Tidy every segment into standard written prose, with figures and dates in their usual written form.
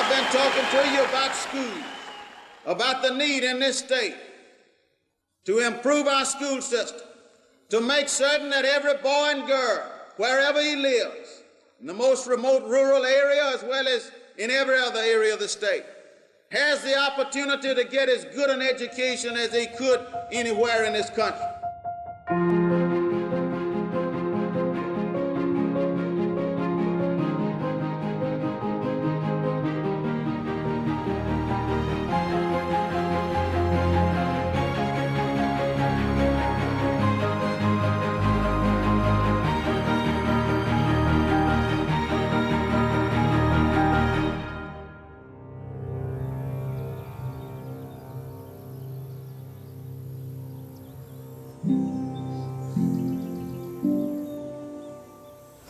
I've been talking to you about schools, about the need in this state to improve our school system, to make certain that every boy and girl, wherever he lives, in the most remote rural area as well as in every other area of the state, has the opportunity to get as good an education as he could anywhere in this country.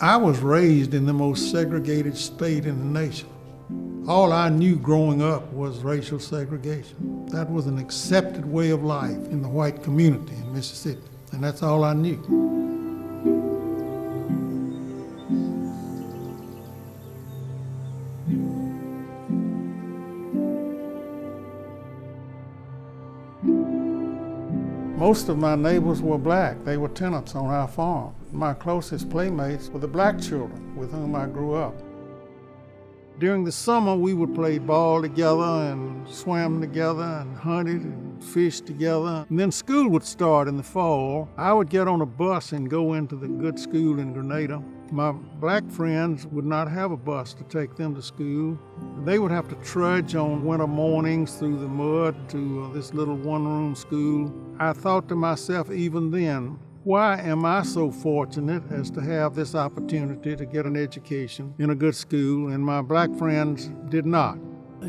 I was raised in the most segregated state in the nation. All I knew growing up was racial segregation. That was an accepted way of life in the white community in Mississippi, and that's all I knew. Most of my neighbors were black. They were tenants on our farm. My closest playmates were the black children with whom I grew up. During the summer, we would play ball together and swam together and hunted and fished together. And then school would start in the fall. I would get on a bus and go into the good school in Grenada. My black friends would not have a bus to take them to school. They would have to trudge on winter mornings through the mud to this little one-room school. I thought to myself even then, why am I so fortunate as to have this opportunity to get an education in a good school, and my black friends did not?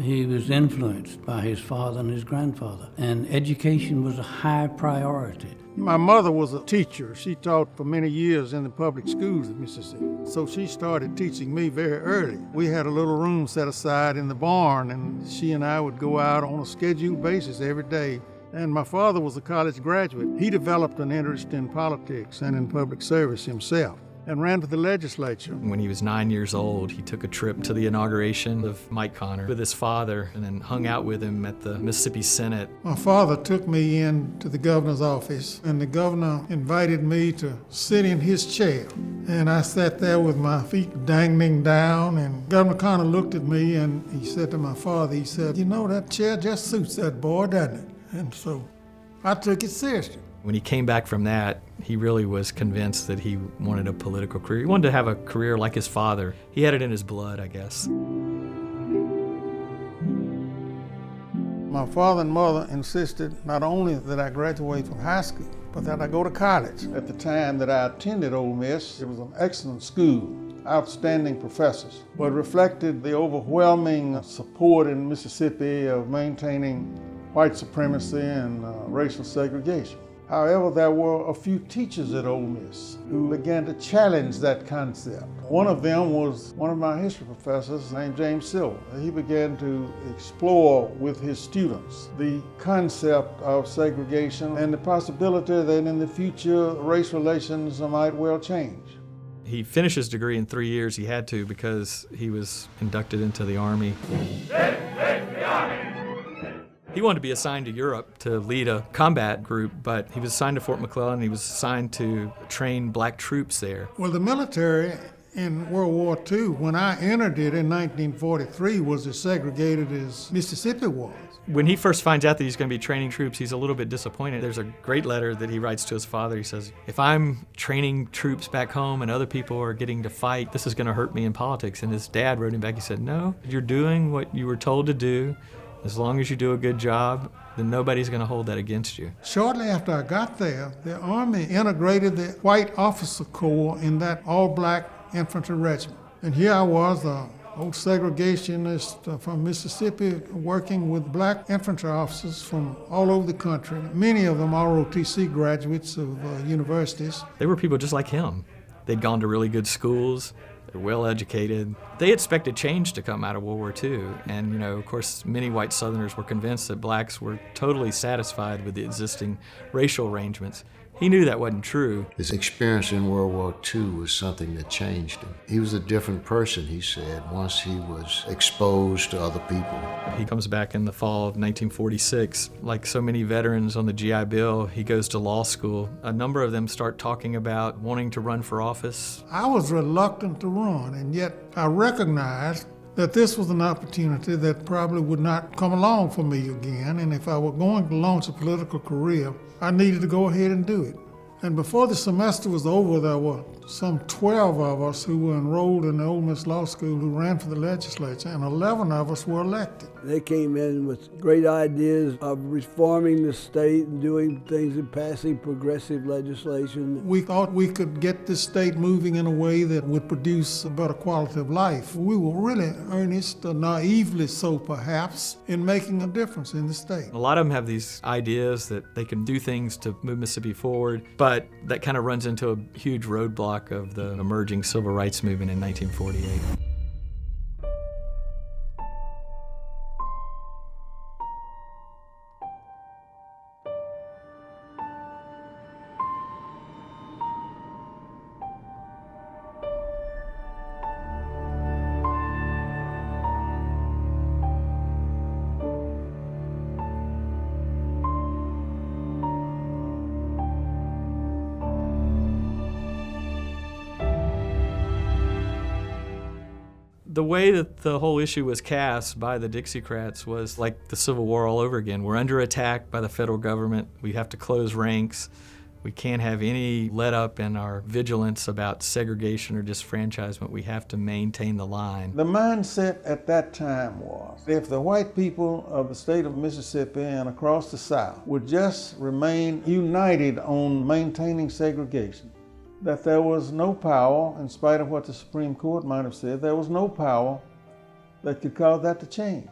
He was influenced by his father and his grandfather, and education was a high priority. My mother was a teacher. She taught for many years in the public schools of Mississippi. So she started teaching me very early. We had a little room set aside in the barn, and she and I would go out on a scheduled basis every day. And my father was a college graduate. He developed an interest in politics and in public service himself and ran for the legislature. When he was 9 years old, he took a trip to the inauguration of Mike Connor with his father and then hung out with him at the Mississippi Senate. My father took me in to the governor's office, and the governor invited me to sit in his chair. And I sat there with my feet dangling down, and Governor Connor looked at me and he said to my father, he said, "You know, that chair just suits that boy, doesn't it?" And so I took it seriously. When he came back from that, he really was convinced that he wanted a political career. He wanted to have a career like his father. He had it in his blood, I guess. My father and mother insisted not only that I graduate from high school, but that I go to college. At the time that I attended Ole Miss, it was an excellent school, outstanding professors, but reflected the overwhelming support in Mississippi of maintaining white supremacy and racial segregation. However, there were a few teachers at Ole Miss who began to challenge that concept. One of them was one of my history professors named James Silver. He began to explore with his students the concept of segregation and the possibility that in the future race relations might well change. He finished his degree in 3 years. He had to because he was inducted into the Army. He wanted to be assigned to Europe to lead a combat group, but he was assigned to Fort McClellan. He was assigned to train black troops there. Well, the military in World War II, when I entered it in 1943, was as segregated as Mississippi was. When he first finds out that he's going to be training troops, he's a little bit disappointed. There's a great letter that he writes to his father. He says, "If I'm training troops back home and other people are getting to fight, this is going to hurt me in politics." And his dad wrote him back, he said, "No, you're doing what you were told to do. As long as you do a good job, then nobody's going to hold that against you." Shortly after I got there, the Army integrated the white officer corps in that all-black infantry regiment. And here I was, an old segregationist from Mississippi, working with black infantry officers from all over the country, many of them ROTC graduates of universities. They were people just like him. They'd gone to really good schools. They're well educated. They expected change to come out of World War II. And, of course, many white Southerners were convinced that blacks were totally satisfied with the existing racial arrangements. He knew that wasn't true. His experience in World War II was something that changed him. He was a different person, he said, once he was exposed to other people. He comes back in the fall of 1946. Like so many veterans on the GI Bill, he goes to law school. A number of them start talking about wanting to run for office. I was reluctant to run, and yet I recognized that this was an opportunity that probably would not come along for me again, and if I were going to launch a political career, I needed to go ahead and do it. And before the semester was over, there were some 12 of us who were enrolled in the Ole Miss Law School who ran for the legislature, and 11 of us were elected. They came in with great ideas of reforming the state and doing things and passing progressive legislation. We thought we could get this state moving in a way that would produce a better quality of life. We were really earnest, naively so perhaps, in making a difference in the state. A lot of them have these ideas that they can do things to move Mississippi forward, but that kind of runs into a huge roadblock of the emerging civil rights movement in 1948. The way that the whole issue was cast by the Dixiecrats was like the Civil War all over again. We're under attack by the federal government. We have to close ranks. We can't have any let up in our vigilance about segregation or disfranchisement. We have to maintain the line. The mindset at that time was, if the white people of the state of Mississippi and across the South would just remain united on maintaining segregation, that there was no power, in spite of what the Supreme Court might have said, there was no power that could cause that to change.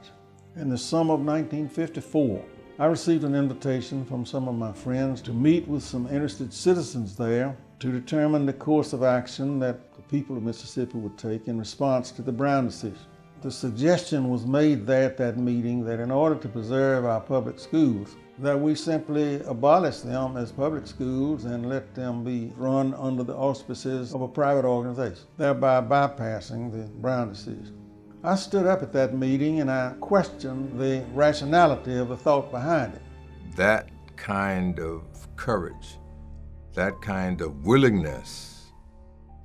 In the summer of 1954, I received an invitation from some of my friends to meet with some interested citizens there to determine the course of action that the people of Mississippi would take in response to the Brown decision. The suggestion was made there at that meeting that in order to preserve our public schools, that we simply abolish them as public schools and let them be run under the auspices of a private organization, thereby bypassing the Brown decision. I stood up at that meeting and I questioned the rationality of the thought behind it. That kind of courage, that kind of willingness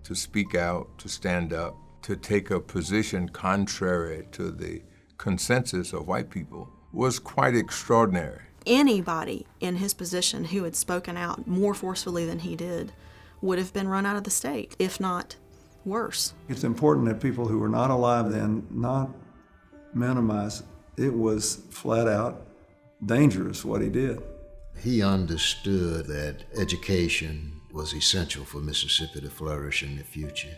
to speak out, to stand up, to take a position contrary to the consensus of white people was quite extraordinary. Anybody in his position who had spoken out more forcefully than he did would have been run out of the state, if not worse. It's important that people who were not alive then not minimize. It was flat out dangerous what he did. He understood that education was essential for Mississippi to flourish in the future.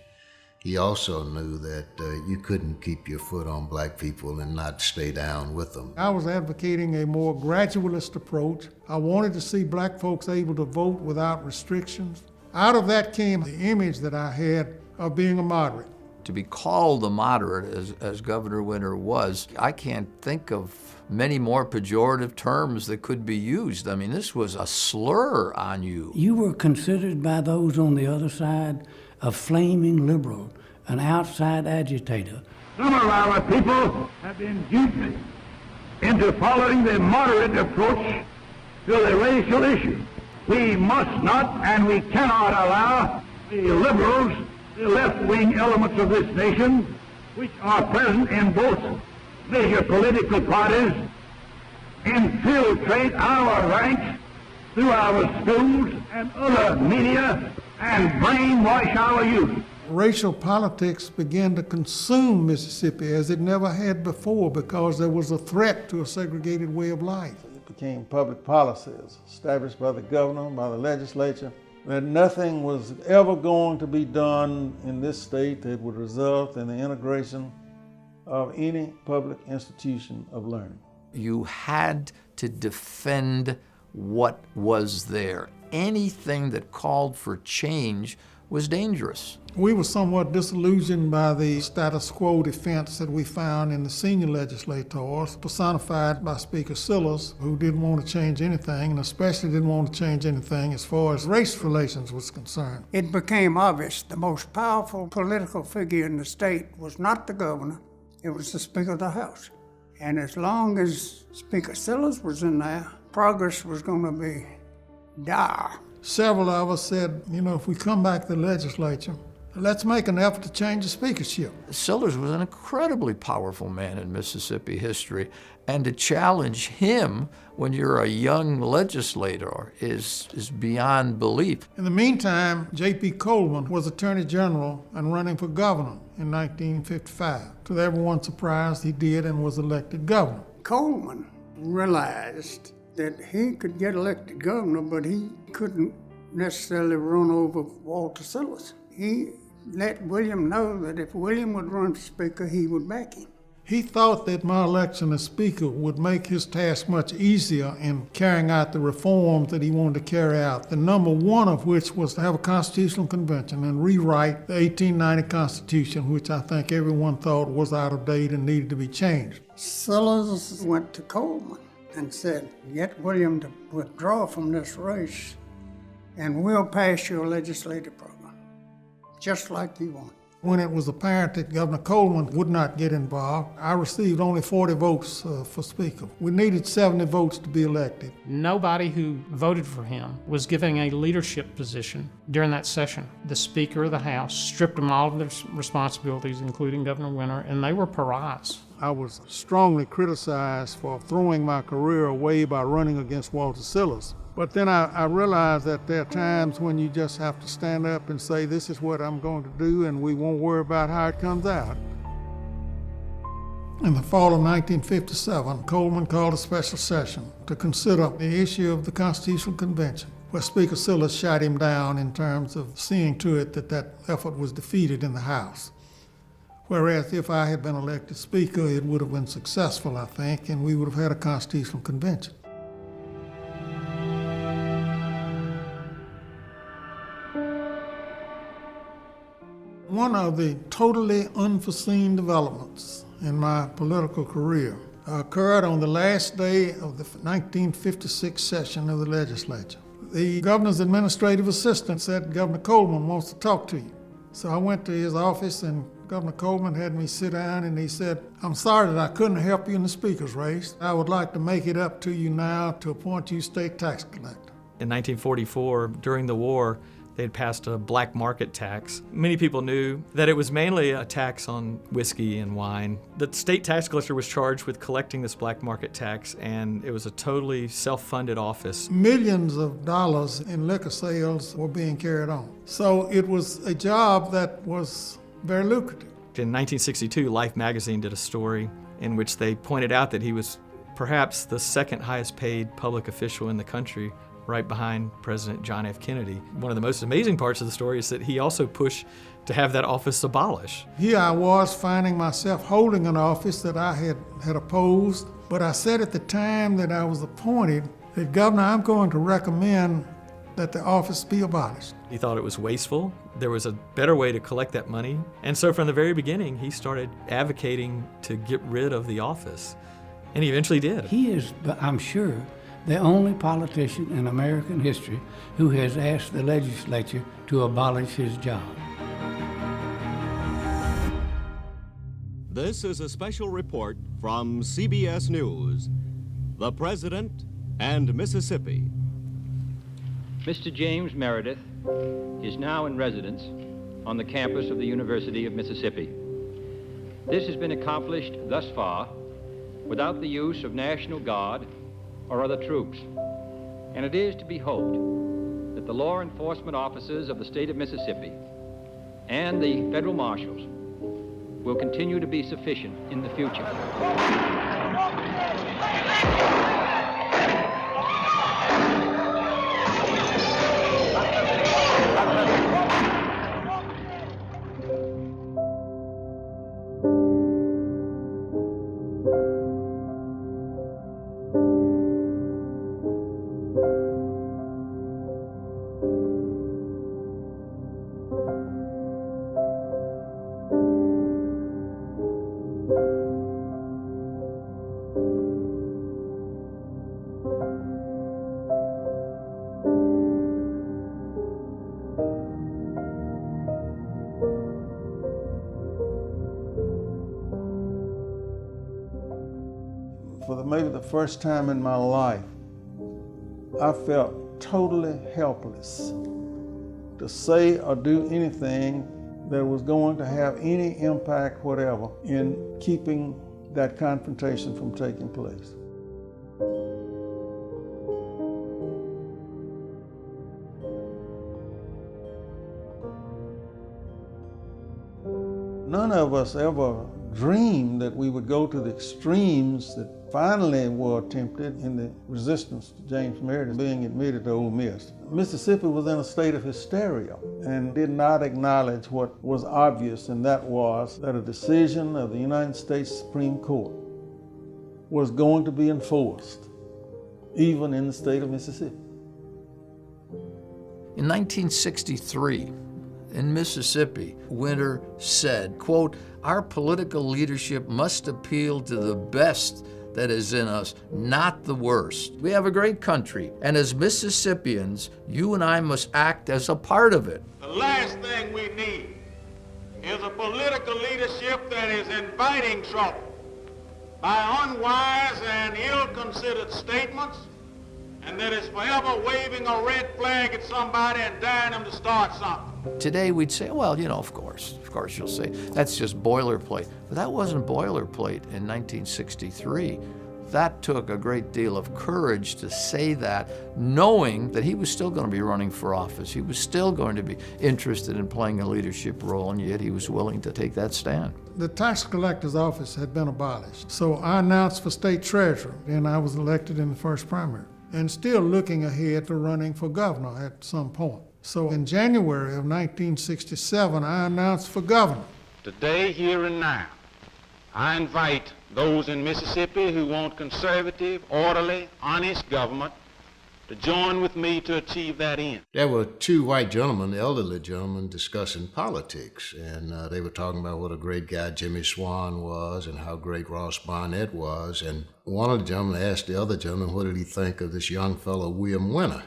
He also knew that you couldn't keep your foot on black people and not stay down with them. I was advocating a more gradualist approach. I wanted to see black folks able to vote without restrictions. Out of that came the image that I had of being a moderate. To be called a moderate, as Governor Winter was, I can't think of many more pejorative terms that could be used. I mean, this was a slur on you. You were considered by those on the other side a flaming liberal, an outside agitator. Some of our people have been duped into following the moderate approach to the racial issue. We must not and we cannot allow the liberals, the left-wing elements of this nation, which are present in both major political parties, infiltrate our ranks through our schools and other media and brainwash our youth. Racial politics began to consume Mississippi as it never had before because there was a threat to a segregated way of life. It became public policies established by the governor, by the legislature, that nothing was ever going to be done in this state that would result in the integration of any public institution of learning. You had to defend what was there. Anything that called for change was dangerous. We were somewhat disillusioned by the status quo defense that we found in the senior legislators, personified by Speaker Sillars, who didn't want to change anything, and especially didn't want to change anything as far as race relations was concerned. It became obvious the most powerful political figure in the state was not the governor, it was the Speaker of the House. And as long as Speaker Sillars was in there, progress was going to be dire. Several of us said, if we come back to the legislature, let's make an effort to change the speakership. Sillars was an incredibly powerful man in Mississippi history, and to challenge him when you're a young legislator is beyond belief. In the meantime, J.P. Coleman was Attorney General and running for governor in 1955. To everyone's surprise, he did and was elected governor. Coleman realized that he could get elected governor, but he couldn't necessarily run over Walter Sillars. He let William know that if William would run for Speaker, he would back him. He thought that my election as Speaker would make his task much easier in carrying out the reforms that he wanted to carry out, the number one of which was to have a constitutional convention and rewrite the 1890 Constitution, which I think everyone thought was out of date and needed to be changed. Sillars went to Coleman and said, get William to withdraw from this race and we'll pass your legislative program, just like you want. When it was apparent that Governor Coleman would not get involved, I received only 40 votes for Speaker. We needed 70 votes to be elected. Nobody who voted for him was given a leadership position during that session. The Speaker of the House stripped them all of their responsibilities, including Governor Winter, and they were pariahs. I was strongly criticized for throwing my career away by running against Walter Sillars. But then I realized that there are times when you just have to stand up and say, this is what I'm going to do, and we won't worry about how it comes out. In the fall of 1957, Coleman called a special session to consider the issue of the Constitutional Convention, where Speaker Sillars shot him down in terms of seeing to it that that effort was defeated in the House. Whereas if I had been elected Speaker, it would have been successful, I think, and we would have had a Constitutional Convention. One of the totally unforeseen developments in my political career occurred on the last day of the 1956 session of the legislature. The governor's administrative assistant said, Governor Coleman wants to talk to you. So I went to his office, and Governor Coleman had me sit down, and he said, I'm sorry that I couldn't help you in the speaker's race. I would like to make it up to you now to appoint you state tax collector. In 1944, during the war, they had passed a black market tax. Many people knew that it was mainly a tax on whiskey and wine. The state tax collector was charged with collecting this black market tax, and it was a totally self-funded office. Millions of dollars in liquor sales were being carried on. So it was a job that was very lucrative. In 1962, Life magazine did a story in which they pointed out that he was perhaps the second highest paid public official in the country, right behind President John F. Kennedy. One of the most amazing parts of the story is that he also pushed to have that office abolished. Here I was finding myself holding an office that I had opposed, but I said at the time that I was appointed that, Governor, I'm going to recommend that the office be abolished. He thought it was wasteful. There was a better way to collect that money. And so from the very beginning, he started advocating to get rid of the office. And he eventually did. He is, I'm sure, the only politician in American history who has asked the legislature to abolish his job. This is a special report from CBS News. The President and Mississippi. Mr. James Meredith is now in residence on the campus of the University of Mississippi. This has been accomplished thus far without the use of National Guard or other troops, and it is to be hoped that the law enforcement officers of the state of Mississippi and the federal marshals will continue to be sufficient in the future. for maybe the first time in my life, I felt totally helpless to say or do anything that was going to have any impact whatever in keeping that confrontation from taking place. None of us ever dreamed that we would go to the extremes that finally were attempted in the resistance to James Meredith being admitted to Ole Miss. Mississippi was in a state of hysteria and did not acknowledge what was obvious, and that was that a decision of the United States Supreme Court was going to be enforced, even in the state of Mississippi. In 1963, in Mississippi, Winter said, quote, "Our political leadership must appeal to the best that is in us, not the worst. We have a great country, and as Mississippians, you and I must act as a part of it." The last thing we need is a political leadership that is inviting trouble by unwise and ill-considered statements, and that is forever waving a red flag at somebody and daring them to start something. Today we'd say, well, of course you'll say, that's just boilerplate. But that wasn't boilerplate in 1963. That took a great deal of courage to say that, knowing that he was still going to be running for office. He was still going to be interested in playing a leadership role, and yet he was willing to take that stand. The tax collector's office had been abolished, so I announced for state treasurer, and I was elected in the first primary, and still looking ahead to running for governor at some point. So in January of 1967, I announced for governor. Today, here and now, I invite those in Mississippi who want conservative, orderly, honest government to join with me to achieve that end. There were two white gentlemen, elderly gentlemen, discussing politics, and they were talking about what a great guy Jimmy Swan was and how great Ross Barnett was, and one of the gentlemen asked the other gentleman what did he think of this young fellow, William Winter.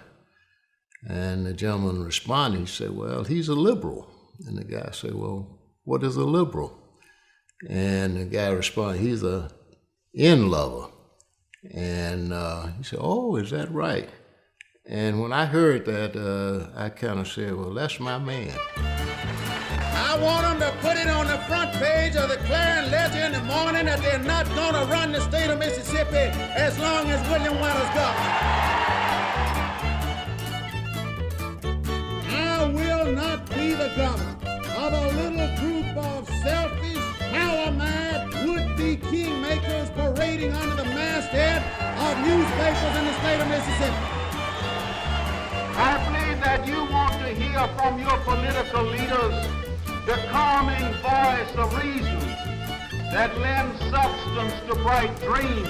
And the gentleman responded, he said, well, he's a liberal. And the guy said, well, what is a liberal? And the guy responded, he's a in lover. And he said, oh, is that right? And when I heard that, I kind of said, well, that's my man. I want them to put it on the front page of the Clarion Ledger in the morning that they're not going to run the state of Mississippi as long as William Winter's governor. I will not be the governor of a little group of selfish, power-mad, would-be kingmakers parading under the masthead of newspapers in the state of Mississippi. I believe that you want to hear from your political leaders the calming voice of reason that lends substance to bright dreams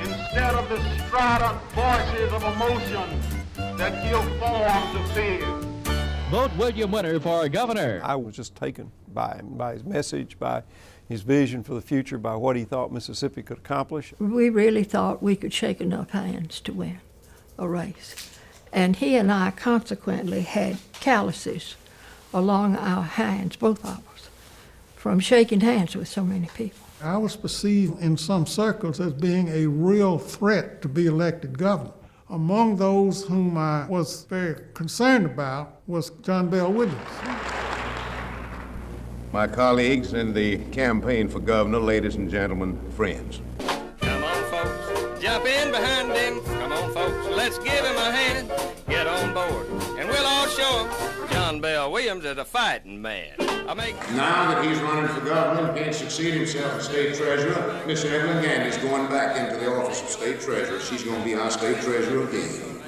instead of the strident voices of emotion that give form to fear. Vote William Winter for governor. I was just taken by him, by his message, by his vision for the future, by what he thought Mississippi could accomplish. We really thought we could shake enough hands to win a race. And he and I consequently had calluses along our hands, both of us, from shaking hands with so many people. I was perceived in some circles as being a real threat to be elected governor. Among those whom I was very concerned about was John Bell Williams. My colleagues in the campaign for governor, ladies and gentlemen, friends. Come on, folks, jump in behind him. Come on, folks, let's give him a hand. Get on board, and we'll all show him John Bell Williams is a fighting man. Now that he's running for governor and can't succeed himself as state treasurer, Miss Evelyn Gandy's going back into the office of state treasurer. She's going to be our state treasurer again.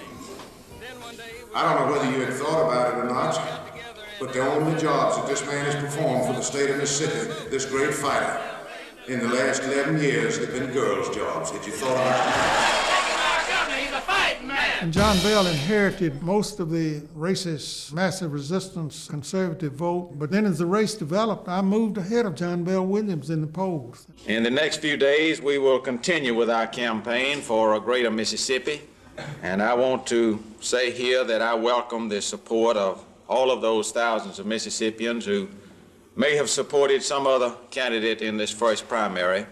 I don't know whether you had thought about it or not, but the only jobs that this man has performed for the state of Mississippi, this great fighter, in the last 11 years have been girls' jobs. Had you thought about that? And John Bell inherited most of the racist, massive resistance, conservative vote. But then as the race developed, I moved ahead of John Bell Williams in the polls. In the next few days, we will continue with our campaign for a greater Mississippi. And I want to say here that I welcome the support of all of those thousands of Mississippians who may have supported some other candidate in this first primary.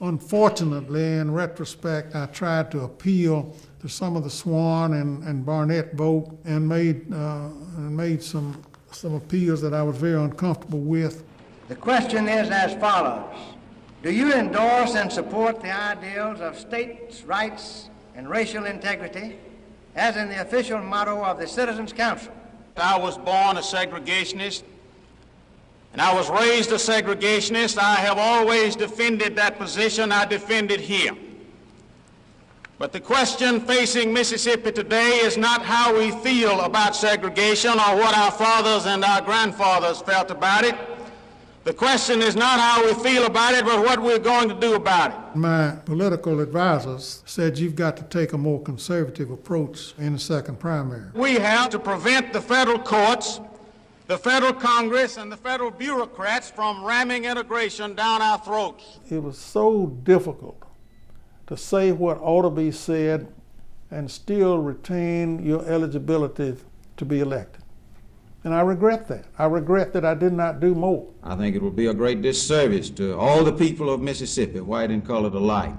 Unfortunately, in retrospect, I tried to appeal to some of the Swan and Barnett vote and made some appeals that I was very uncomfortable with. The question is as follows. Do you endorse and support the ideals of states' rights and racial integrity as in the official motto of the Citizens Council? I was born a segregationist, and I was raised a segregationist. I have always defended that position. I defend it here. But the question facing Mississippi today is not how we feel about segregation or what our fathers and our grandfathers felt about it. The question is not how we feel about it, but what we're going to do about it. My political advisors said you've got to take a more conservative approach in the second primary. We have to prevent the federal courts, the federal Congress, and the federal bureaucrats from ramming integration down our throats. It was so difficult to say what ought to be said and still retain your eligibility to be elected. And I regret that. I regret that I did not do more. I think it would be a great disservice to all the people of Mississippi, white and colored alike,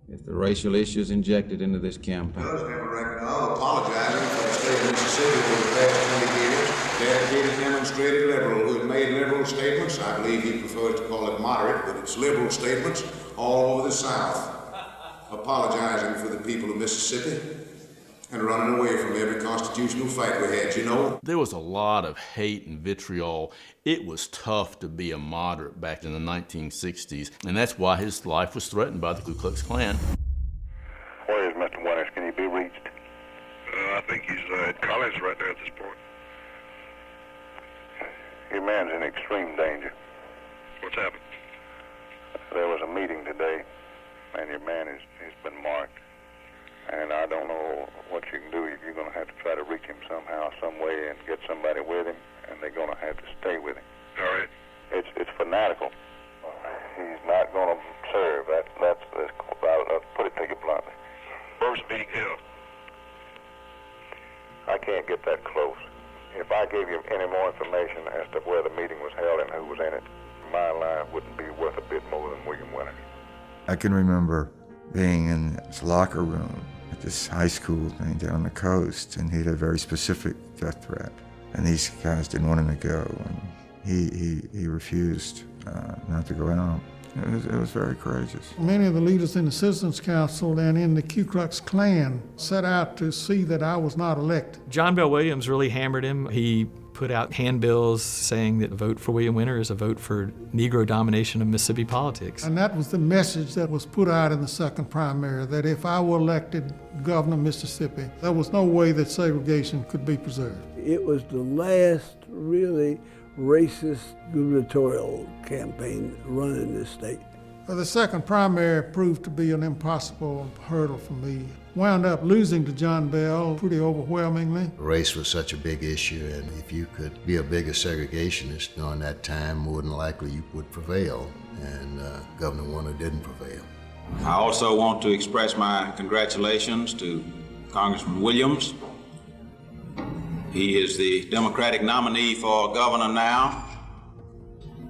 if the racial issues injected into this campaign. I'm apologizing for the state of Mississippi for the past 20 years. Dedicated, demonstrated liberal who has made liberal statements. I believe he prefers to call it moderate, but it's liberal statements all over the South. Apologizing for the people of Mississippi and running away from every constitutional fight we had, you know. There was a lot of hate and vitriol. It was tough to be a moderate back in the 1960s, and that's why his life was threatened by the Ku Klux Klan. Where is Mr. Winters? Can he be reached? I think he's at college right there at this point. Your man's in extreme danger. What's happened? There was a meeting today, and your man has been marked. And I don't know what you can do. You're going to have to try to reach him somehow, some way, and get somebody with him, and they're going to have to stay with him. All right. It's fanatical. He's not going to serve. I'll put it to you bluntly. Where was the meeting held? I can't get that close. If I gave you any more information as to where the meeting was held and who was in it, my life wouldn't be worth a bit more than William Winters. I can remember being in his locker room at this high school thing down the coast, and he had a very specific death threat. And these guys didn't want him to go, and he refused not to go out. It was very courageous. Many of the leaders in the Citizens Council and in the Ku Klux Klan set out to see that I was not elected. John Bell Williams really hammered him. He put out handbills saying that a vote for William Winter is a vote for Negro domination of Mississippi politics. And that was the message that was put out in the second primary, that if I were elected governor of Mississippi, there was no way that segregation could be preserved. It was the last really racist gubernatorial campaign run in this state. The second primary proved to be an impossible hurdle for me. Wound up losing to John Bell pretty overwhelmingly. Race was such a big issue, and if you could be a bigger segregationist during that time, more than likely you would prevail, and Governor Winter didn't prevail. I also want to express my congratulations to Congressman Williams. He is the Democratic nominee for governor now,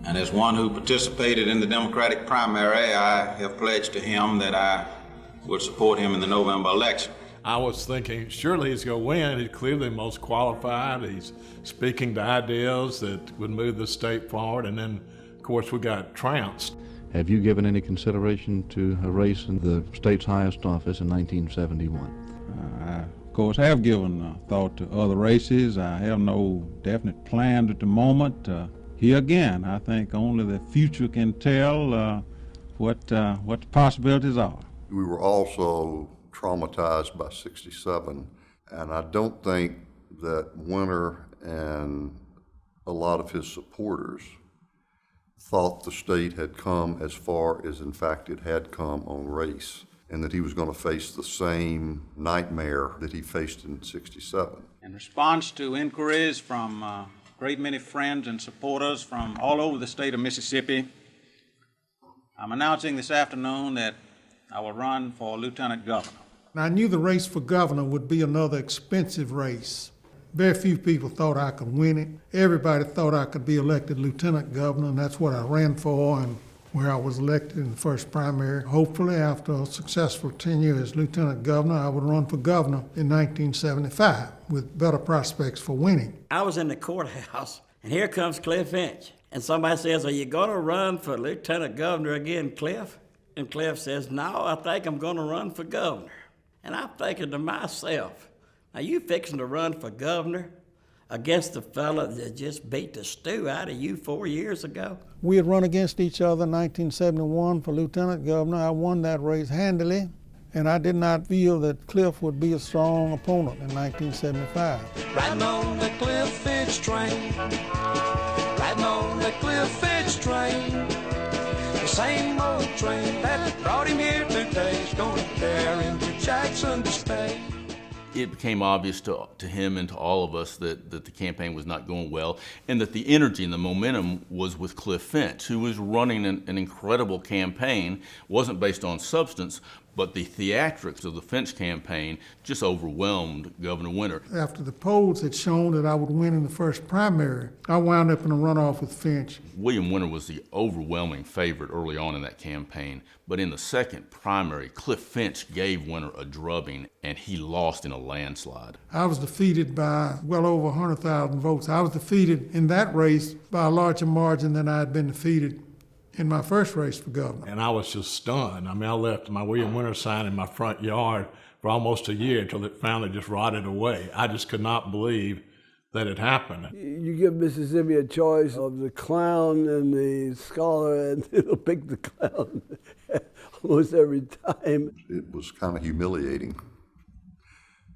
and as one who participated in the Democratic primary, I have pledged to him that I would support him in the November election. I was thinking, surely he's going to win. He's clearly the most qualified. He's speaking to ideals that would move the state forward, and then, of course, we got trounced. Have you given any consideration to a race in the state's highest office in 1971? I, of course, have given thought to other races. I have no definite plans at the moment. Here again, I think only the future can tell what the possibilities are. We were also traumatized by '67, and I don't think that Winter and a lot of his supporters thought the state had come as far as in fact it had come on race, and that he was going to face the same nightmare that he faced in '67. In response to inquiries from a great many friends and supporters from all over the state of Mississippi, I'm announcing this afternoon that I will run for lieutenant governor. I knew the race for governor would be another expensive race. Very few people thought I could win it. Everybody thought I could be elected lieutenant governor, and that's what I ran for, and where I was elected in the first primary. Hopefully, after a successful tenure as lieutenant governor, I would run for governor in 1975 with better prospects for winning. I was in the courthouse, and here comes Cliff Finch. And somebody says, "Are you going to run for lieutenant governor again, Cliff?" And Cliff says, "No, I think I'm going to run for governor." And I'm thinking to myself, "Are you fixing to run for governor against the fella that just beat the stew out of you 4 years ago?" We had run against each other in 1971 for lieutenant governor. I won that race handily, and I did not feel that Cliff would be a strong opponent in 1975. Riding on the Cliff Finch train, riding on the Cliff Finch train, the same old train that brought him here today is going to carry him to Jackson to stay. It became obvious to him and to all of us that the campaign was not going well, and that the energy and the momentum was with Cliff Finch, who was running an incredible campaign. Wasn't based on substance, but the theatrics of the Finch campaign just overwhelmed Governor Winter. After the polls had shown that I would win in the first primary, I wound up in a runoff with Finch. William Winter was the overwhelming favorite early on in that campaign, but in the second primary, Cliff Finch gave Winter a drubbing, and he lost in a landslide. I was defeated by well over 100,000 votes. I was defeated in that race by a larger margin than I had been defeated in my first race for governor. And I was just stunned. I mean, I left my William Winter sign in my front yard for almost a year until it finally just rotted away. I just could not believe that it happened. You give Mississippi a choice of the clown and the scholar, and it'll pick the clown almost every time. It was kind of humiliating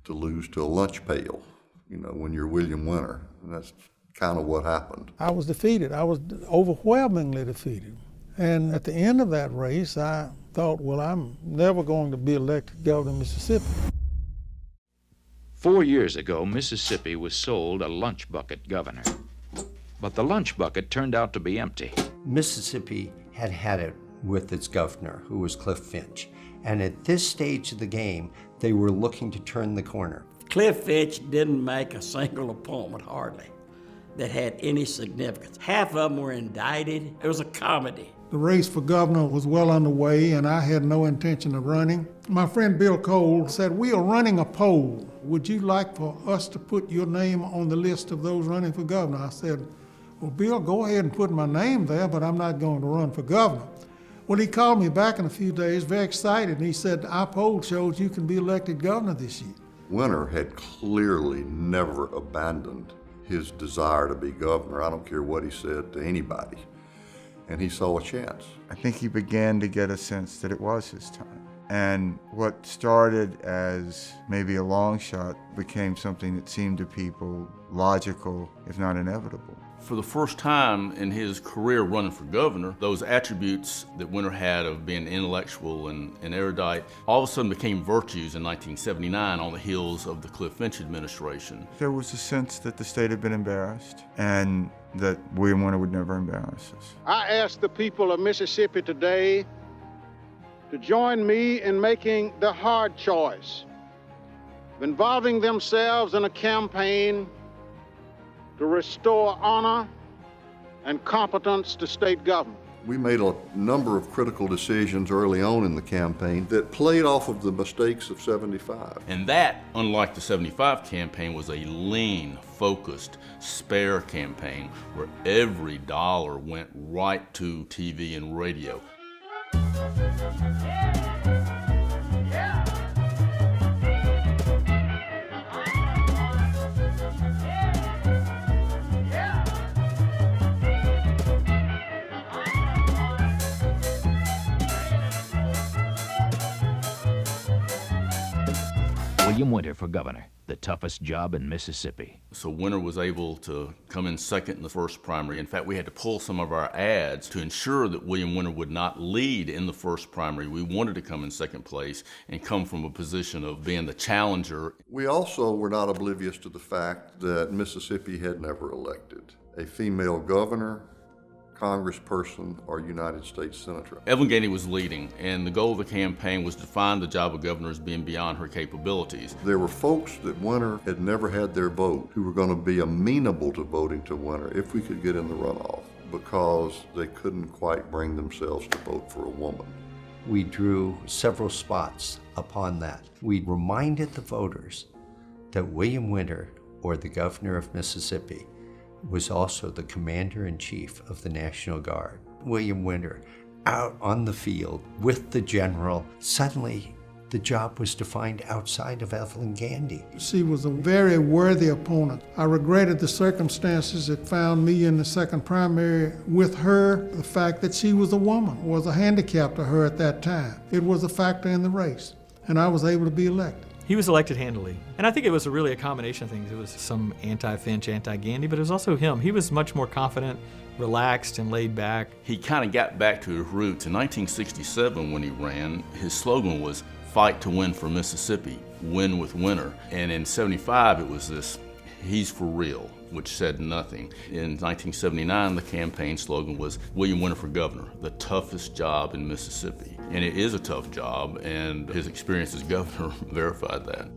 to lose to a lunch pail, you know, when you're William Winter. And that's kind of what happened. I was defeated. I was overwhelmingly defeated. And at the end of that race, I thought, well, I'm never going to be elected governor of Mississippi. 4 years ago, Mississippi was sold a lunch bucket governor. But the lunch bucket turned out to be empty. Mississippi had had it with its governor, who was Cliff Finch. And at this stage of the game, they were looking to turn the corner. Cliff Finch didn't make a single appointment, hardly, that had any significance. Half of them were indicted. It was a comedy. The race for governor was well underway, and I had no intention of running. My friend Bill Cole said, "We are running a poll. Would you like for us to put your name on the list of those running for governor?" I said, "Well, Bill, go ahead and put my name there, but I'm not going to run for governor." Well, he called me back in a few days, very excited, and he said, "Our poll shows you can be elected governor this year." Winter had clearly never abandoned his desire to be governor. I don't care what he said to anybody. And he saw a chance. I think he began to get a sense that it was his time. And what started as maybe a long shot became something that seemed to people logical, if not inevitable. For the first time in his career running for governor, those attributes that Winter had of being intellectual and erudite all of a sudden became virtues in 1979 on the heels of the Cliff Finch administration. There was a sense that the state had been embarrassed and that William Winter would never embarrass us. I ask the people of Mississippi today to join me in making the hard choice of involving themselves in a campaign to restore honor and competence to state government. We made a number of critical decisions early on in the campaign that played off of the mistakes of 75. And that, unlike the 75 campaign, was a lean, focused, spare campaign where every dollar went right to TV and radio. William Winter for governor, the toughest job in Mississippi. So Winter was able to come in second in the first primary. In fact, we had to pull some of our ads to ensure that William Winter would not lead in the first primary. We wanted to come in second place and come from a position of being the challenger. We also were not oblivious to the fact that Mississippi had never elected a female governor, congressperson, or United States senator. Evelyn Gainey was leading, and the goal of the campaign was to find the job of governor as being beyond her capabilities. There were folks that Winter had never had their vote who were going to be amenable to voting to Winter if we could get in the runoff. because they couldn't quite bring themselves to vote for a woman. We drew several spots upon that. We reminded the voters that William Winter, or the governor of Mississippi, was also the commander-in-chief of the National Guard. William Winter, out on the field with the general, suddenly the job was defined outside of Evelyn Gandy. She was a very worthy opponent. I regretted the circumstances that found me in the second primary with her. The fact that she was a woman was a handicap to her at that time. It was a factor in the race, and I was able to be elected. He was elected handily. And I think it was really a combination of things. It was some anti-Finch, anti-Gandy, but it was also him. He was much more confident, relaxed, and laid back. He kind of got back to his roots. In 1967, when he ran, his slogan was, "Fight to win for Mississippi, win with Winter." And in 75, it was this, "He's for real," which said nothing. In 1979, the campaign slogan was, "William Winter for governor, the toughest job in Mississippi." And it is a tough job, and his experience as governor verified that.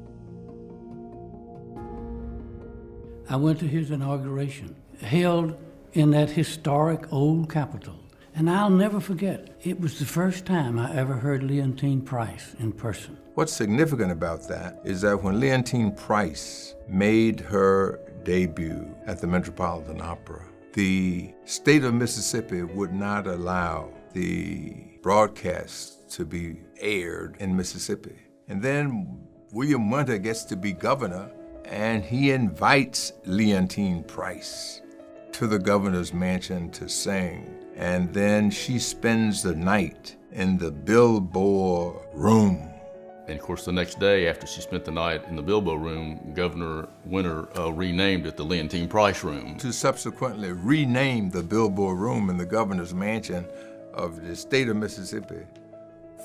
I went to his inauguration, held in that historic old Capitol. And I'll never forget, it was the first time I ever heard Leontine Price in person. What's significant about that is that when Leontine Price made her debut at the Metropolitan Opera, the state of Mississippi would not allow the broadcast to be aired in Mississippi. And then William Winter gets to be governor, and he invites Leontine Price to the governor's mansion to sing. And then she spends the night in the Billboard room. And of course, the next day after she spent the night in the Billboard room, Governor Winter renamed it the Leontine Price Room. To subsequently rename the Billboard room in the governor's mansion of the state of Mississippi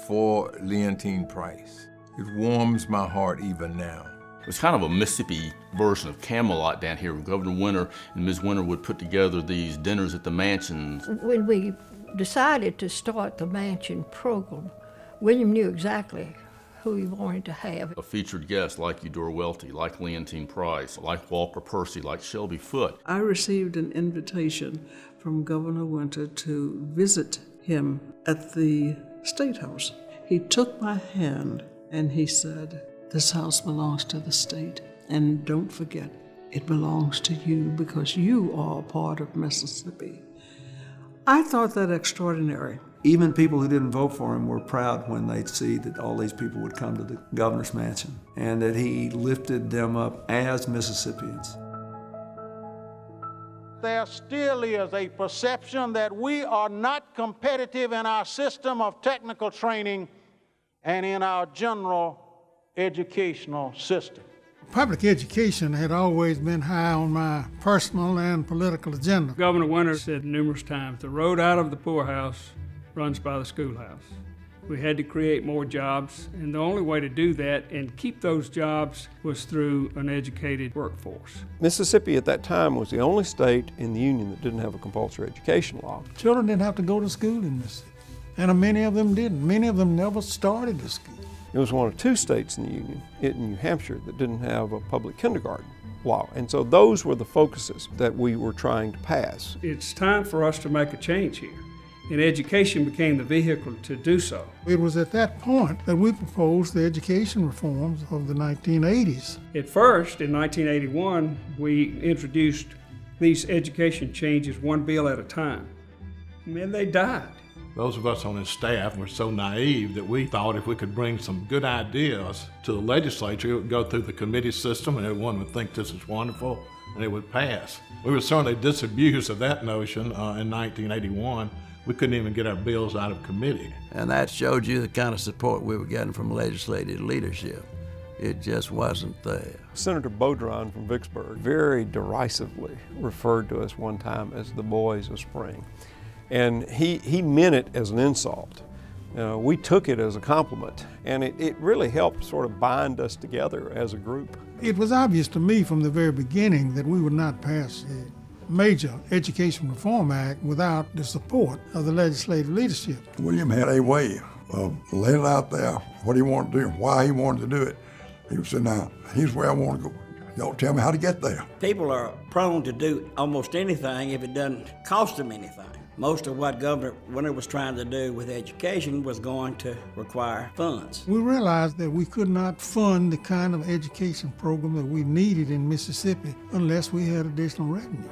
for Leontine Price. It warms my heart even now. It was kind of a Mississippi version of Camelot down here. Governor Winter and Ms. Winter would put together these dinners at the mansions. When we decided to start the mansion program, William knew exactly who he wanted to have. A featured guest like Eudora Welty, like Leontine Price, like Walker Percy, like Shelby Foote. I received an invitation from Governor Winter to visit him at the State House. He took my hand and he said, "This house belongs to the state, and don't forget, it belongs to you because you are a part of Mississippi." I thought that extraordinary. Even people who didn't vote for him were proud when they'd see that all these people would come to the governor's mansion and that he lifted them up as Mississippians. There still is a perception that we are not competitive in our system of technical training and in our general educational system. Public education had always been high on my personal and political agenda. Governor Winter said numerous times, the road out of the poorhouse runs by the schoolhouse. We had to create more jobs, and the only way to do that and keep those jobs was through an educated workforce. Mississippi at that time was the only state in the Union that didn't have a compulsory education law. Children didn't have to go to school in Mississippi, and many of them didn't. Many of them never started the school. It was one of two states in the Union, it and New Hampshire, that didn't have a public kindergarten law. And so those were the focuses that we were trying to pass. It's time for us to make a change here, and education became the vehicle to do so. It was at that point that we proposed the education reforms of the 1980s. At first, in 1981, we introduced these education changes one bill at a time, and then they died. Those of us on his staff were so naive that we thought if we could bring some good ideas to the legislature, it would go through the committee system and everyone would think this is wonderful and it would pass. We were certainly disabused of that notion in 1981. We couldn't even get our bills out of committee. And that showed you the kind of support we were getting from legislative leadership. It just wasn't there. Senator Beaudron from Vicksburg very derisively referred to us one time as the boys of spring. And he meant it as an insult. We took it as a compliment, and it really helped sort of bind us together as a group. It was obvious to me from the very beginning that we would not pass a major Education Reform Act without the support of the legislative leadership. William had a way of laying out there what he wanted to do, why he wanted to do it. He would say, "Now, here's where I want to go. Y'all tell me how to get there. People are prone to do almost anything if it doesn't cost them anything. Most of what Governor Winter was trying to do with education was going to require funds. We realized that we could not fund the kind of education program that we needed in Mississippi unless we had additional revenues.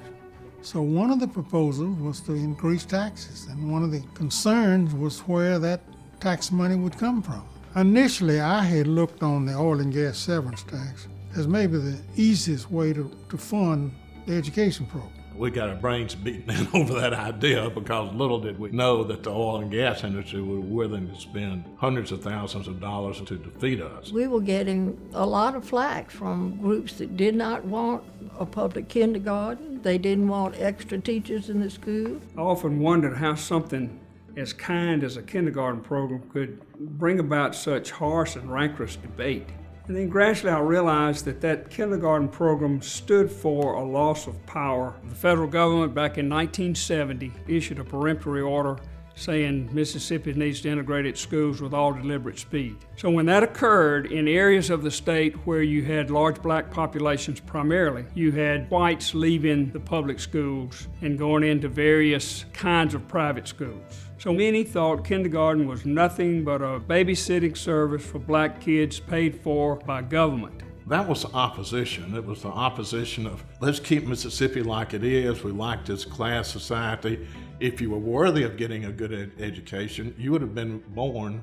So one of the proposals was to increase taxes, and one of the concerns was where that tax money would come from. Initially, I had looked on the oil and gas severance tax as maybe the easiest way to fund the education program. We got our brains beaten in over that idea because little did we know that the oil and gas industry were willing to spend hundreds of thousands of dollars to defeat us. We were getting a lot of flack from groups that did not want a public kindergarten. They didn't want extra teachers in the school. I often wondered how something as kind as a kindergarten program could bring about such harsh and rancorous debate. And then gradually I realized that that kindergarten program stood for a loss of power. The federal government back in 1970 issued a peremptory order saying Mississippi needs to integrate its schools with all deliberate speed. So when that occurred in areas of the state where you had large black populations primarily, you had whites leaving the public schools and going into various kinds of private schools. So many thought kindergarten was nothing but a babysitting service for black kids paid for by government. That was the opposition. It was the opposition of, let's keep Mississippi like it is. We like this class society. If you were worthy of getting a good education, you would have been born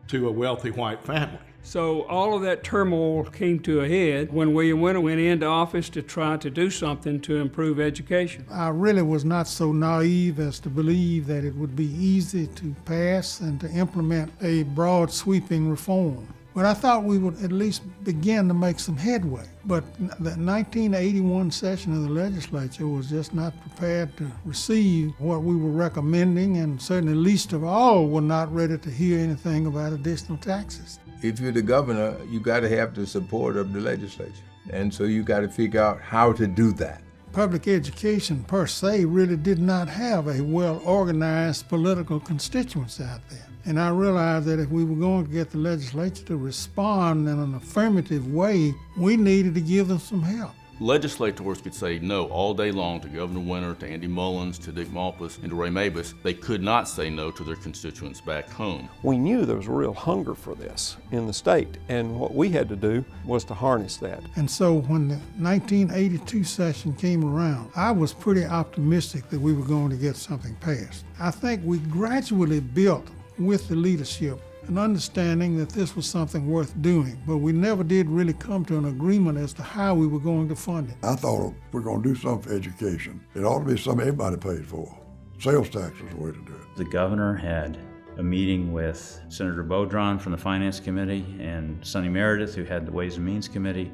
to a wealthy white family. So all of that turmoil came to a head when William Winter went into office to try to do something to improve education. I really was not so naive as to believe that it would be easy to pass and to implement a broad sweeping reform. But I thought we would at least begin to make some headway. But the 1981 session of the legislature was just not prepared to receive what we were recommending, and certainly least of all were not ready to hear anything about additional taxes. If you're the governor, you got to have the support of the legislature. And so you got to figure out how to do that. Public education per se really did not have a well-organized political constituency out there. And I realized that if we were going to get the legislature to respond in an affirmative way, we needed to give them some help. Legislators could say no all day long to Governor Winter, to Andy Mullins, to Dick Malpass, and to Ray Mabus. They could not say no to their constituents back home. We knew there was a real hunger for this in the state, and what we had to do was to harness that. And so when the 1982 session came around, I was pretty optimistic that we were going to get something passed. I think we gradually built with the leadership an understanding that this was something worth doing, but we never did really come to an agreement as to how we were going to fund it. I thought if we're going to do something for education, it ought to be something everybody pays for. Sales tax is the way to do it. The governor had a meeting with Senator Beaudron from the Finance Committee and Sonny Meredith, who had the Ways and Means Committee,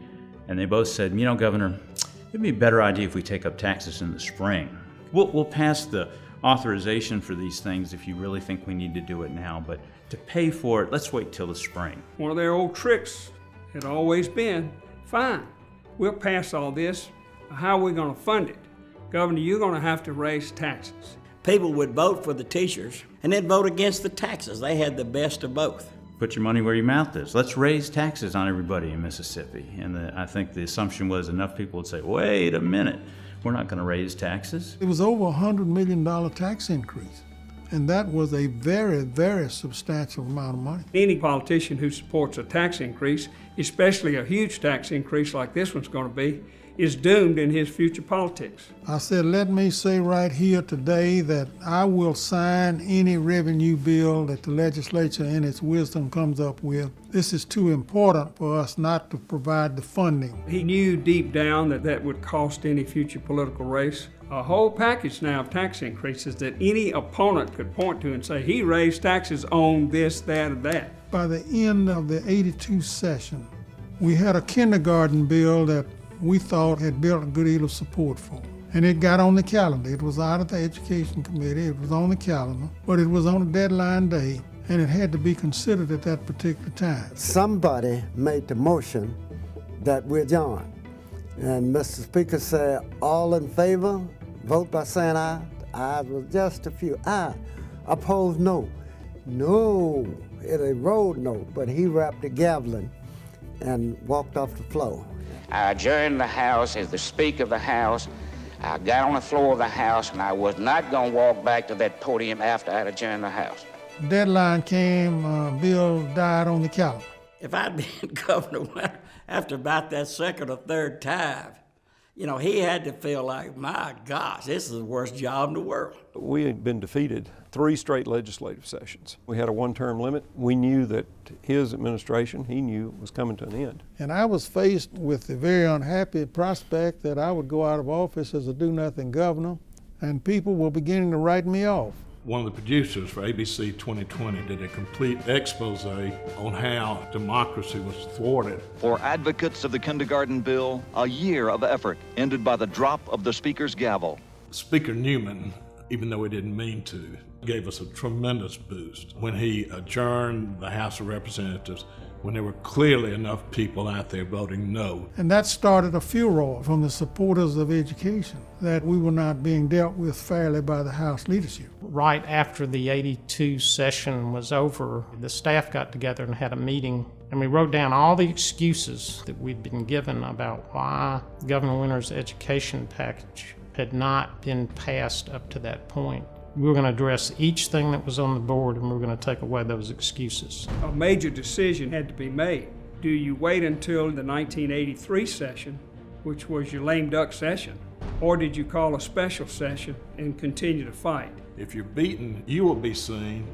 and they both said, you know, Governor, it'd be a better idea if we take up taxes in the spring. We'll pass the authorization for these things if you really think we need to do it now, but to pay for it, let's wait till the spring. One of their old tricks had always been, fine, we'll pass all this, but how are we going to fund it? Governor, you're going to have to raise taxes. People would vote for the teachers and then vote against the taxes. They had the best of both. Put your money where your mouth is. Let's raise taxes on everybody in Mississippi. And I think the assumption was enough people would say, wait a minute, we're not going to raise taxes. It was over $100 million tax increase. And that was a very, very substantial amount of money. Any politician who supports a tax increase, especially a huge tax increase like this one's going to be, is doomed in his future politics. I said, let me say right here today that I will sign any revenue bill that the legislature in its wisdom comes up with. This is too important for us not to provide the funding. He knew deep down that that would cost any future political race. A whole package now of tax increases that any opponent could point to and say, he raised taxes on this, that, or that. By the end of the 82 session, we had a kindergarten bill that we thought had built a good deal of support for. And it got on the calendar. It was out of the Education Committee, it was on the calendar, but it was on a deadline day, and it had to be considered at that particular time. Somebody made the motion that we adjourn. And Mr. Speaker said, all in favor, vote by saying aye. The ayes was just a few. Aye. Opposed, no. No. It a road no, but he wrapped the gaveling and walked off the floor. I adjourned the House as the Speaker of the House. I got on the floor of the House, and I was not going to walk back to that podium after I had adjourned the House. Deadline came, bill died on the calendar. If I'd been Governor Winter after about that second or third time, you know, he had to feel like, my gosh, this is the worst job in the world. We had been defeated 3 straight legislative sessions. We had a one-term limit. We knew that his administration, he knew, was coming to an end. And I was faced with the very unhappy prospect that I would go out of office as a do-nothing governor, and people were beginning to write me off. One of the producers for ABC 2020 did a complete expose on how democracy was thwarted. For advocates of the kindergarten bill, a year of effort ended by the drop of the Speaker's gavel. Speaker Newman, even though he didn't mean to, gave us a tremendous boost when he adjourned the House of Representatives when there were clearly enough people out there voting no. And that started a furor from the supporters of education that we were not being dealt with fairly by the House leadership. Right after the 82 session was over, the staff got together and had a meeting, and we wrote down all the excuses that we'd been given about why Governor Winter's education package had not been passed up to that point. We were going to address each thing that was on the board, and we were going to take away those excuses. A major decision had to be made. Do you wait until the 1983 session, which was your lame duck session, or did you call a special session and continue to fight? If you're beaten, you will be seen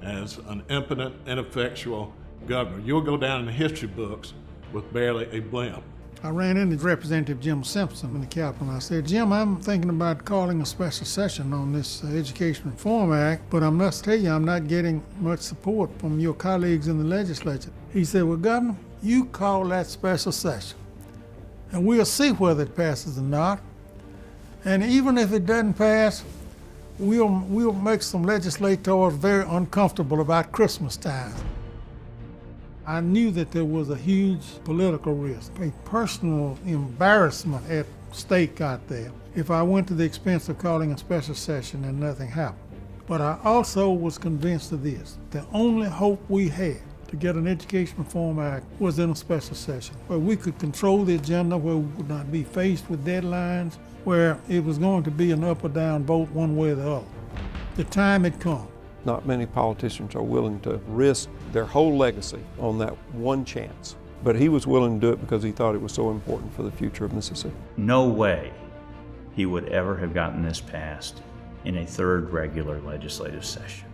as an impotent, ineffectual governor. You'll go down in the history books with barely a blimp. I ran into Representative Jim Simpson in the Capitol, and I said, Jim, I'm thinking about calling a special session on this Education Reform Act, but I must tell you, I'm not getting much support from your colleagues in the legislature. He said, well, Governor, you call that special session, and we'll see whether it passes or not. And even if it doesn't pass, we'll make some legislators very uncomfortable about Christmas time. I knew that there was a huge political risk, a personal embarrassment at stake out there if I went to the expense of calling a special session and nothing happened. But I also was convinced of this. The only hope we had to get an Education Reform Act was in a special session, where we could control the agenda, where we would not be faced with deadlines, where it was going to be an up or down vote one way or the other. The time had come. Not many politicians are willing to risk their whole legacy on that one chance. But he was willing to do it because he thought it was so important for the future of Mississippi. No way he would ever have gotten this passed in a third regular legislative session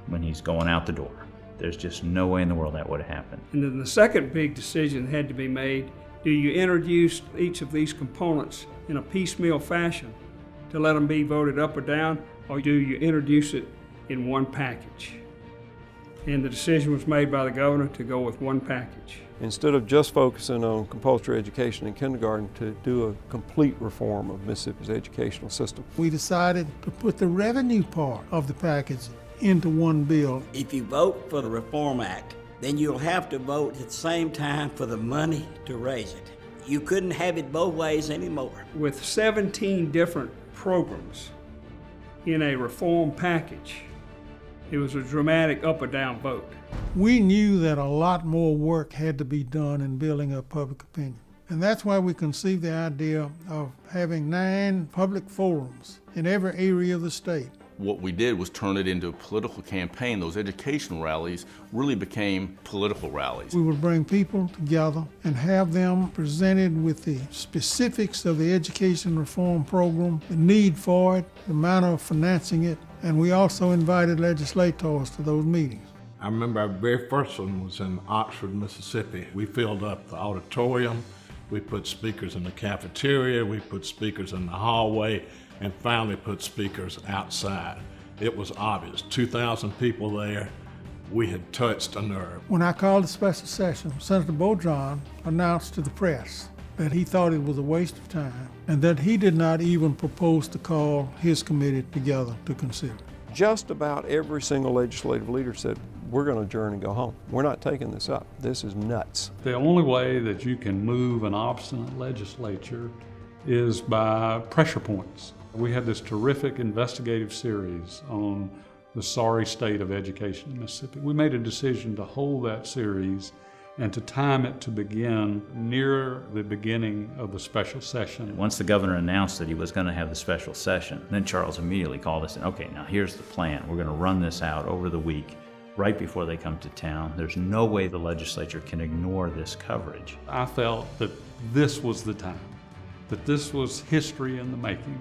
when he's going out the door. There's just no way in the world that would have happened. And then the second big decision had to be made. Do you introduce each of these components in a piecemeal fashion to let them be voted up or down, or do you introduce it in one package? And the decision was made by the governor to go with one package. Instead of just focusing on compulsory education in kindergarten, to do a complete reform of Mississippi's educational system. We decided to put the revenue part of the package into one bill. If you vote for the Reform Act, then you'll have to vote at the same time for the money to raise it. You couldn't have it both ways anymore. With 17 different programs in a reform package, it was a dramatic up or down vote. We knew that a lot more work had to be done in building up public opinion. And that's why we conceived the idea of having 9 public forums in every area of the state. What we did was turn it into a political campaign. Those educational rallies really became political rallies. We would bring people together and have them presented with the specifics of the education reform program, the need for it, the manner of financing it, and we also invited legislators to those meetings. I remember our very first one was in Oxford, Mississippi. We filled up the auditorium, we put speakers in the cafeteria, we put speakers in the hallway, and finally put speakers outside. It was obvious, 2,000 people there, we had touched a nerve. When I called the special session, Senator Beaudron announced to the press that he thought it was a waste of time and that he did not even propose to call his committee together to consider. Just about every single legislative leader said, we're going to adjourn and go home. We're not taking this up. This is nuts. The only way that you can move an obstinate legislature is by pressure points. We had this terrific investigative series on the sorry state of education in Mississippi. We made a decision to hold that series and to time it to begin near the beginning of the special session. Once the governor announced that he was going to have the special session, then Charles immediately called us and, okay, now here's the plan. We're going to run this out over the week, right before they come to town. There's no way the legislature can ignore this coverage. I felt that this was the time, that this was history in the making,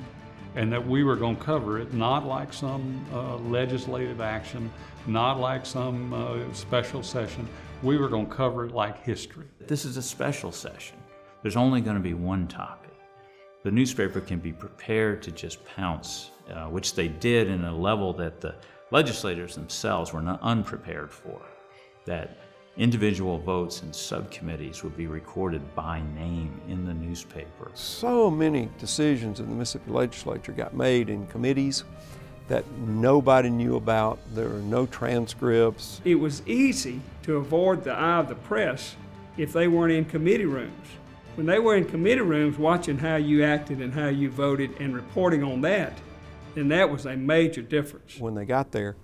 and that we were going to cover it not like some legislative action, not like some special session. We were going to cover it like history. This is a special session. There's only going to be one topic. The newspaper can be prepared to just pounce, which they did in a level that the legislators themselves were not unprepared for, that individual votes in subcommittees would be recorded by name in the newspaper. So many decisions in the Mississippi legislature got made in committees that nobody knew about. There were no transcripts. It was easy to avoid the eye of the press if they weren't in committee rooms. When they were in committee rooms watching how you acted and how you voted and reporting on that, then that was a major difference. When they got there,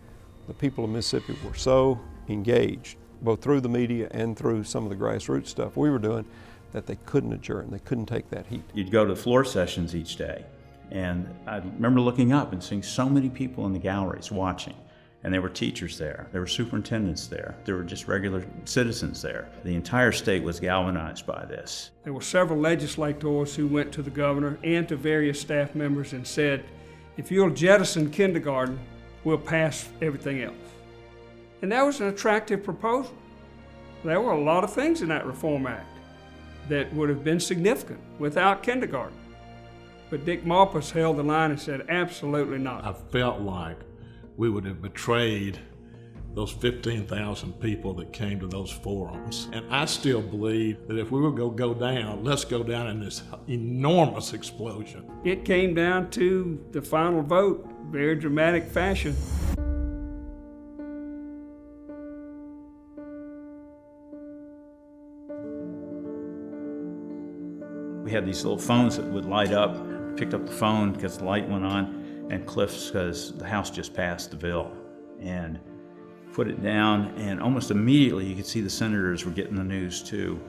the people of Mississippi were so engaged, both through the media and through some of the grassroots stuff we were doing, that they couldn't adjourn. They couldn't take that heat. You'd go to floor sessions each day, and I remember looking up and seeing so many people in the galleries watching. And there were teachers there, there were superintendents there, there were just regular citizens there. The entire state was galvanized by this. There were several legislators who went to the governor and to various staff members and said, if you'll jettison kindergarten, we'll pass everything else. And that was an attractive proposal. There were a lot of things in that Reform Act that would have been significant without kindergarten. But Dick Malpas held the line and said, absolutely not. I felt like we would have betrayed those 15,000 people that came to those forums. And I still believe that if we were going to go down, let's go down in this enormous explosion. It came down to the final vote, very dramatic fashion. We had these little phones that would light up. Picked up the phone because the light went on, and Cliff's, because the House just passed the bill, and put it down, and almost immediately you could see the senators were getting the news too.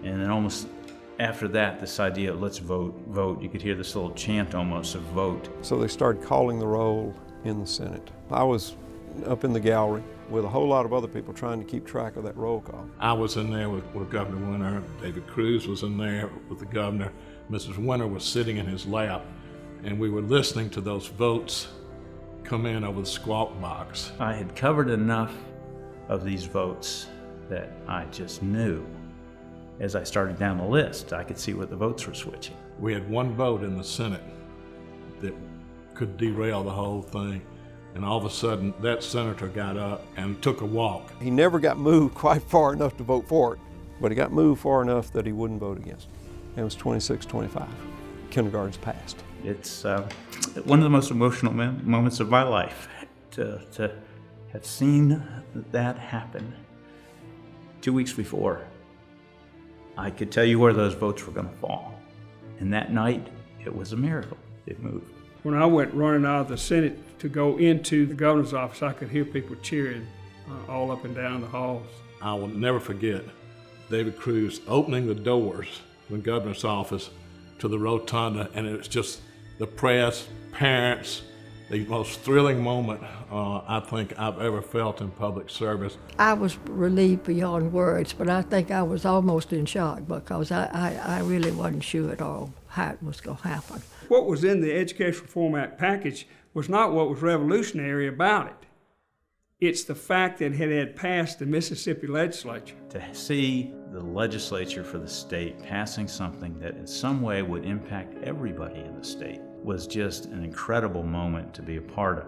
And then almost after that, this idea of let's vote, vote, you could hear this little chant almost of vote. So they started calling the roll in the Senate. I was up in the gallery with a whole lot of other people trying to keep track of that roll call. I was in there with Governor Winter. David Cruz was in there with the governor. Mrs. Winter was sitting in his lap, and we were listening to those votes come in over the squawk box. I had covered enough of these votes that I just knew as I started down the list, I could see what the votes were switching. We had one vote in the Senate that could derail the whole thing. And all of a sudden, that senator got up and took a walk. He never got moved quite far enough to vote for it, but he got moved far enough that he wouldn't vote against it. It was 26-25. Kindergarten's passed. It's one of the most emotional moments of my life to have seen that happen. 2 weeks before, I could tell you where those votes were going to fall. And that night, it was a miracle. It moved. When I went running out of the Senate to go into the governor's office, I could hear people cheering all up and down the halls. I will never forget David Cruz opening the doors from the governor's office to the rotunda, and it was just the press, parents, the most thrilling moment I think I've ever felt in public service. I was relieved beyond words, but I think I was almost in shock because I really wasn't sure at all how it was going to happen. What was in the Education Reform Act package was not what was revolutionary about it. It's the fact that it had passed the Mississippi legislature. To see the legislature for the state passing something that in some way would impact everybody in the state was just an incredible moment to be a part of.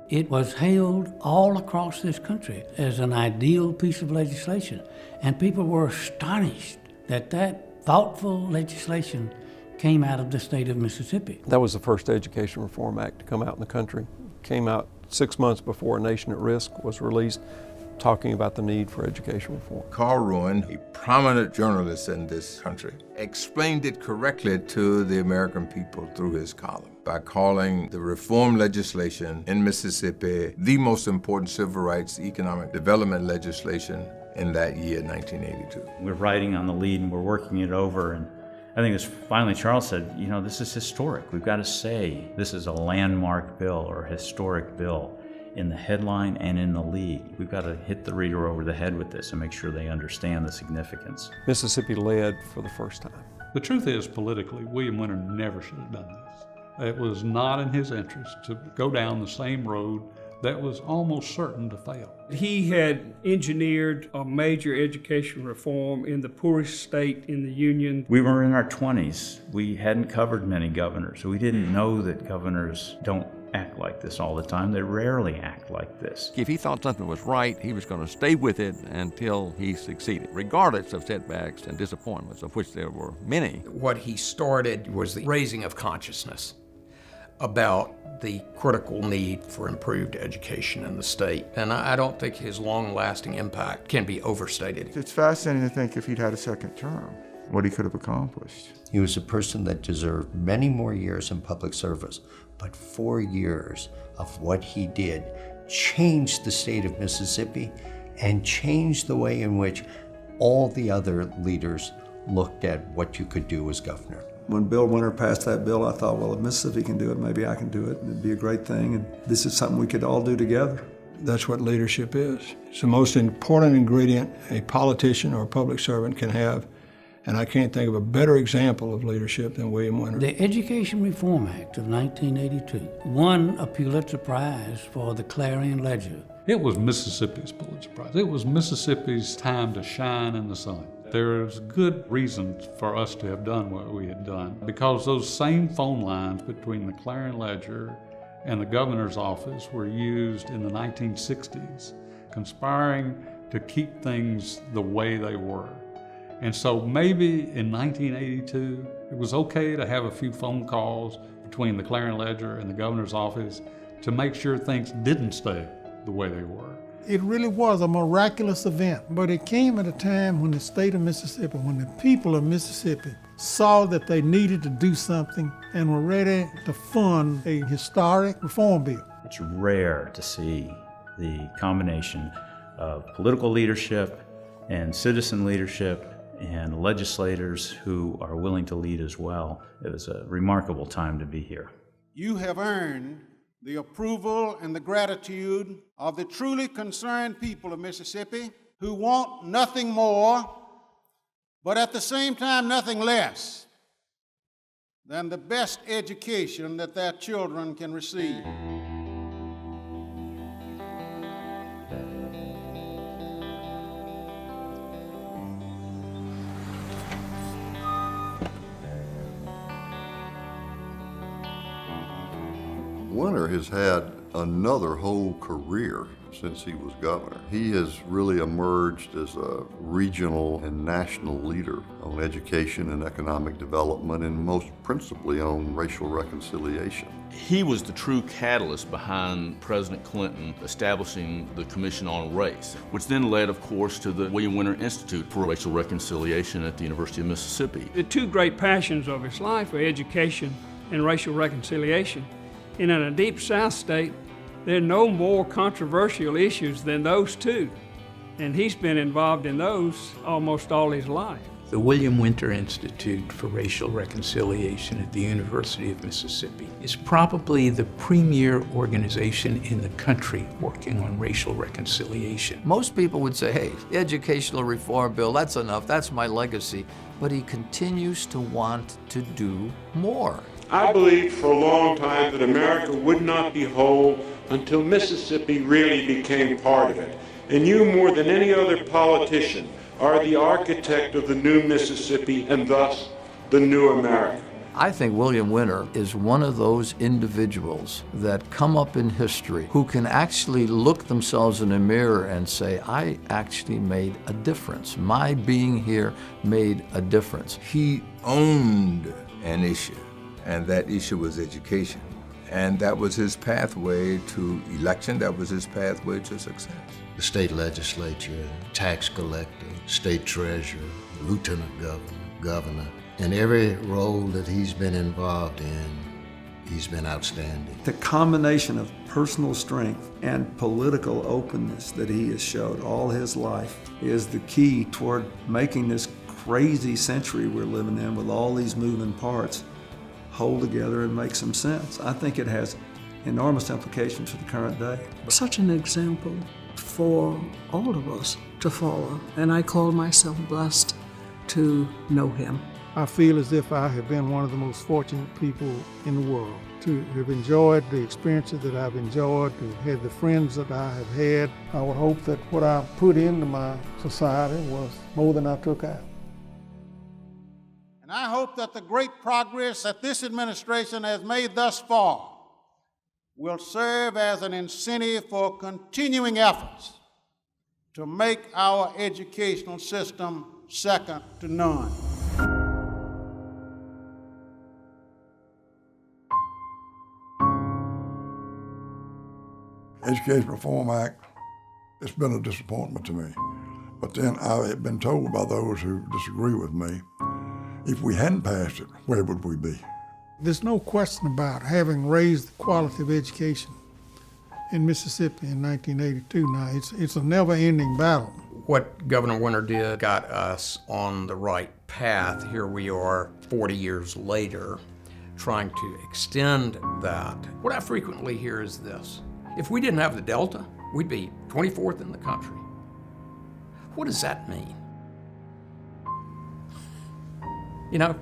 It was hailed all across this country as an ideal piece of legislation, and people were astonished that that thoughtful legislation came out of the state of Mississippi. That was the first Education Reform Act to come out in the country. Came out 6 months before A Nation at Risk was released, talking about the need for education reform. Carl Ruin, a prominent journalist in this country, explained it correctly to the American people through his column by calling the reform legislation in Mississippi the most important civil rights economic development legislation in that year, 1982. We're writing on the lead and we're working it over, and I think it was finally Charles said, you know, this is historic. We've got to say this is a landmark bill or a historic bill in the headline and in the lead. We've got to hit the reader over the head with this and make sure they understand the significance. Mississippi led for the first time. The truth is, politically, William Winter never should have done this. It was not in his interest to go down the same road that was almost certain to fail. He had engineered a major education reform in the poorest state in the Union. We were in our 20s. We hadn't covered many governors. We didn't know that governors don't act like this all the time. They rarely act like this. If he thought something was right, he was going to stay with it until he succeeded, regardless of setbacks and disappointments, of which there were many. What he started was the raising of consciousness about the critical need for improved education in the state. And I don't think his long-lasting impact can be overstated. It's fascinating to think if he'd had a second term, what he could have accomplished. He was a person that deserved many more years in public service, but 4 years of what he did changed the state of Mississippi and changed the way in which all the other leaders looked at what you could do as governor. When Bill Winter passed that bill, I thought, well, if Mississippi can do it, maybe I can do it. It'd be a great thing, and this is something we could all do together. That's what leadership is. It's the most important ingredient a politician or a public servant can have, and I can't think of a better example of leadership than William Winter. The Education Reform Act of 1982 won a Pulitzer Prize for the Clarion Ledger. It was Mississippi's Pulitzer Prize. It was Mississippi's time to shine in the sun. There's good reasons for us to have done what we had done, because those same phone lines between the Clarion Ledger and the governor's office were used in the 1960s, conspiring to keep things the way they were. And so maybe in 1982, it was okay to have a few phone calls between the Clarion Ledger and the governor's office to make sure things didn't stay the way they were. It really was a miraculous event, but it came at a time when the state of Mississippi, when the people of Mississippi saw that they needed to do something and were ready to fund a historic reform bill. It's rare to see the combination of political leadership and citizen leadership and legislators who are willing to lead as well. It was a remarkable time to be here. You have earned the approval and the gratitude of the truly concerned people of Mississippi who want nothing more, but at the same time nothing less than the best education that their children can receive. Winter has had another whole career since he was governor. He has really emerged as a regional and national leader on education and economic development, and most principally on racial reconciliation. He was the true catalyst behind President Clinton establishing the Commission on Race, which then led, of course, to the William Winter Institute for Racial Reconciliation at the University of Mississippi. The two great passions of his life were education and racial reconciliation. And in a deep South state, there are no more controversial issues than those two. And he's been involved in those almost all his life. The William Winter Institute for Racial Reconciliation at the University of Mississippi is probably the premier organization in the country working on racial reconciliation. Most people would say, hey, the educational reform bill, that's enough, that's my legacy. But he continues to want to do more. I believed for a long time that America would not be whole until Mississippi really became part of it. And you, more than any other politician, are the architect of the new Mississippi and thus the new America. I think William Winter is one of those individuals that come up in history who can actually look themselves in a mirror and say, I actually made a difference. My being here made a difference. He owned an issue, and that issue was education. And that was his pathway to election. That was his pathway to success. The state legislature, tax collector, state treasurer, lieutenant governor, governor, and every role that he's been involved in, He's been outstanding. The combination of personal strength and political openness that he has showed all his life is the key toward making this crazy century we're living in with all these moving parts hold together and make some sense. I think it has enormous implications for the current day. Such an example for all of us to follow, and I call myself blessed to know him. I feel as if I have been one of the most fortunate people in the world to have enjoyed the experiences that I've enjoyed, to have had the friends that I have had. I would hope that what I put into my society was more than I took out. And I hope that the great progress that this administration has made thus far will serve as an incentive for continuing efforts to make our educational system second to none. Education Reform Act, it's been a disappointment to me. But then I have been told by those who disagree with me, if we hadn't passed it, where would we be? There's no question about having raised the quality of education in Mississippi in 1982. Now, it's a never-ending battle. What Governor Winter did got us on the right path. Here we are 40 years later trying to extend that. What I frequently hear is this: if we didn't have the Delta, we'd be 24th in the country. What does that mean? You know,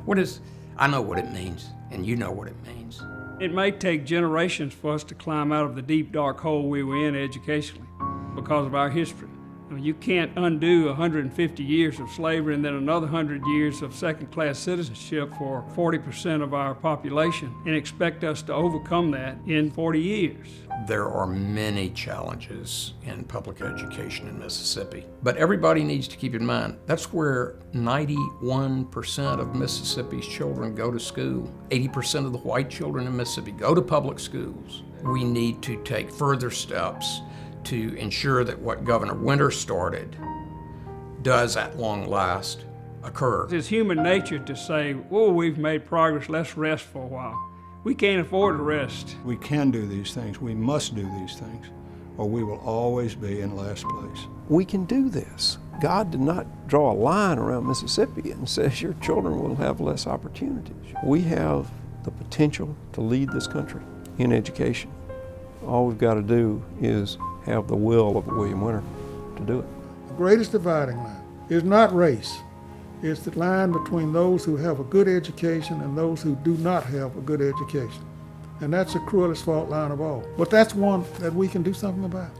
I know what it means, and you know what it means. It may take generations for us to climb out of the deep, dark hole we were in educationally because of our history. I mean, you can't undo 150 years of slavery and then another 100 years of second-class citizenship for 40% of our population and expect us to overcome that in 40 years. There are many challenges in public education in Mississippi, but everybody needs to keep in mind that's where 91% of Mississippi's children go to school. 80% of the white children in Mississippi go to public schools. We need to take further steps to ensure that what Governor Winter started does at long last occur. It's human nature to say, oh, we've made progress, let's rest for a while. We can't afford to rest. We can do these things. We must do these things, or we will always be in last place. We can do this. God did not draw a line around Mississippi and says your children will have less opportunities. We have the potential to lead this country in education. All we've got to do is have the will of William Winter to do it. The greatest dividing line is not race. It's the line between those who have a good education and those who do not have a good education. And that's the cruelest fault line of all. But that's one that we can do something about.